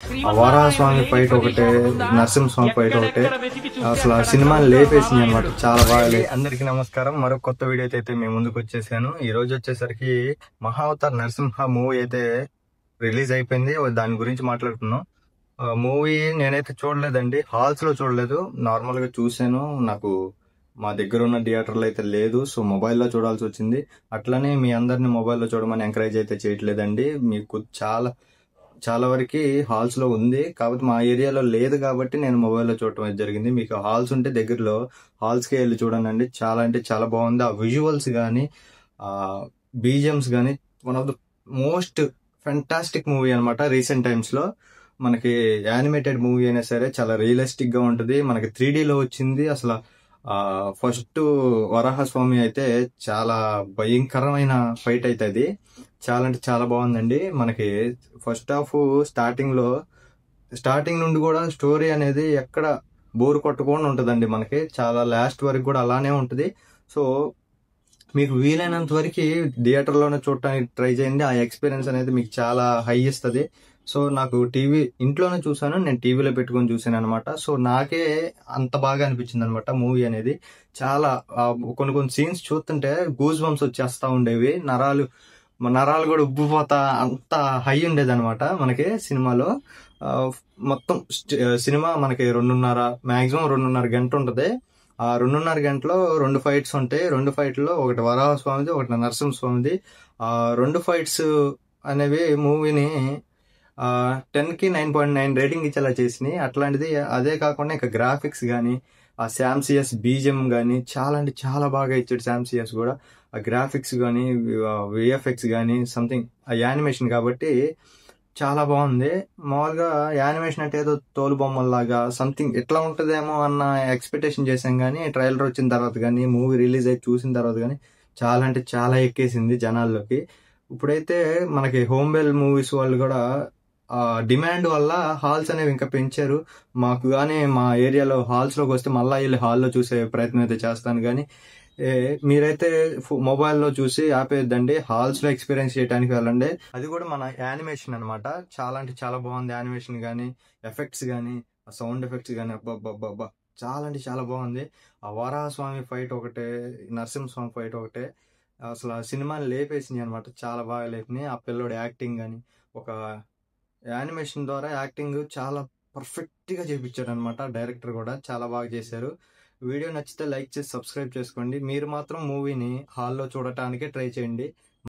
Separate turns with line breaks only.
ఆ వరాహస్వామి ఫైట్ ఒకటే, నరసింహస్వామి ఫైట్ ఒకటే అసలు ఆ సినిమాని లేపేసింది అనమాట. చాలా బాగా. అందరికీ నమస్కారం. మరో కొత్త వీడియో అయితే మేము ముందుకు వచ్చేసాను. ఈ రోజు వచ్చేసరికి మహావతార్ నరసింహ మూవీ అయితే రిలీజ్ అయిపోయింది. దాని గురించి మాట్లాడుతున్నాం. మూవీ నేనైతే చూడలేదండి, హాల్స్ లో చూడలేదు, నార్మల్ గా చూసాను. నాకు మా దగ్గర ఉన్న థియేటర్లో అయితే లేదు, సో మొబైల్లో చూడాల్సి వచ్చింది. అట్లనే మీ అందరిని మొబైల్లో చూడమని ఎంకరేజ్ అయితే చేయట్లేదండి. మీకు చాలా చాలా వరకు హాల్స్ లో ఉంది, కాబట్టి మా ఏరియాలో లేదు కాబట్టి నేను మొబైల్లో చూడటం అయితే జరిగింది. మీకు హాల్స్ ఉంటే దగ్గరలో హాల్స్ కి వెళ్ళి చూడండి. చాలా అంటే చాలా బాగుంది. ఆ విజువల్స్ కానీ ఆ బీజిఎమ్స్ కానీ one of the most fantastic movie అనమాట. రీసెంట్ టైమ్స్ లో మనకి యానిమేటెడ్ మూవీ అయినా సరే చాలా రియలిస్టిక్ గా ఉంటుంది. మనకి 3D లో వచ్చింది. అసలు ఫస్ట్ వరాహస్వామి అయితే చాలా భయంకరమైన ఫైట్ అయితే అది చాలా అంటే చాలా బాగుందండి. మనకి ఫస్ట్ హాఫ్ స్టార్టింగ్ నుండి కూడా స్టోరీ అనేది ఎక్కడ బోర్ కొట్టకుండా ఉంటుందండి. మనకి చాలా లాస్ట్ వరకు కూడా అలానే ఉంటుంది. సో మీకు వీలైనంత వరకు థియేటర్లోనే చూడటానికి ట్రై చేయండి. ఆ ఎక్స్పీరియన్స్ అనేది మీకు చాలా హై ఇస్తుంది. సో నాకు ఇంట్లోనే చూసాను, నేను టీవీలో పెట్టుకొని చూసాను అనమాట. సో నాకే అంత బాగా అనిపించింది అనమాట మూవీ అనేది. చాలా కొన్ని కొన్ని సీన్స్ చూస్తుంటే గూస్ బంప్స్ వచ్చేస్తా ఉండేవి. నరాలు కూడా ఉబ్బిపోతా, అంత హై ఉండేది అనమాట మనకి సినిమాలో. ఆ, మొత్తం సినిమా మనకి మాక్సిమం 2.5 గంట ఉంటది. ఆ 2.5 గంటలో 2 ఫైట్స్ ఉంటాయి. 2 ఫైట్లో ఒకటి వరాహస్వామిది, ఒకటి నరసింహస్వామిది. ఆ 2 ఫైట్స్ అనేవి మూవీని 10కి 9.9 రేటింగ్ ఇచ్చేలా చేసినాయి. అట్లాంటిది అదే కాకుండా ఇక గ్రాఫిక్స్ కానీ, ఆ శాంసియస్ బీజిఎం కానీ చాలా అంటే చాలా బాగా ఇచ్చాడు. శాంసియస్ కూడా ఆ గ్రాఫిక్స్ కానీ, విఎఫ్ఎక్స్ కానీ, సంథింగ్ ఆ యానిమేషన్ కాబట్టి చాలా బాగుంది. మామూలుగా యానిమేషన్ అంటే ఏదో తోలు బొమ్మల్లాగా సంథింగ్ ఎట్లా ఉంటుందేమో అన్న ఎక్స్పెక్టేషన్ చేశాం, కానీ ట్రైలర్ వచ్చిన తర్వాత కానీ, మూవీ రిలీజ్ అయి చూసిన తర్వాత కానీ చాలా అంటే చాలా ఎక్కేసింది జనాల్లోకి. ఇప్పుడైతే మనకి హోమ్ బెల్ మూవీస్ వాళ్ళు కూడా డిమాండ్ వల్ల హాల్స్ అనేవి ఇంకా పెంచారు. మాకు కానీ మా ఏరియాలో హాల్స్ లోకి వస్తే మళ్ళీ వెళ్ళి హాల్లో చూసే ప్రయత్నం అయితే చేస్తాను. కానీ మీరైతే మొబైల్లో చూసి ఆపేద్దండి, హాల్స్ లో ఎక్స్పీరియన్స్ చేయడానికి వెళ్ళండి. అది కూడా మన యానిమేషన్ అనమాట. చాలా అంటే చాలా బాగుంది. యానిమేషన్ కానీ, ఎఫెక్ట్స్ కానీ, సౌండ్ ఎఫెక్ట్స్ కానీ అబ్బా చాలా అంటే చాలా బాగుంది. ఆ వరాహస్వామి ఫైట్ ఒకటే, నరసింహస్వామి ఫైట్ ఒకటే అసలు ఆ సినిమాని లేపేసింది అనమాట. చాలా బాగా లేపినాయి. ఆ పిల్లోడి యాక్టింగ్ కానీ, ఒక యానిమేషన్ ద్వారా యాక్టింగ్ చాలా పర్ఫెక్ట్ గా చేపించాడు అనమాట. డైరెక్టర్ కూడా చాలా బాగా చేశారు. వీడియో నచ్చితే లైక్ చేసి సబ్స్క్రైబ్ చేసుకోండి. మీరు మాత్రం మూవీని హాల్లో చూడటానికి ట్రై చేయండి.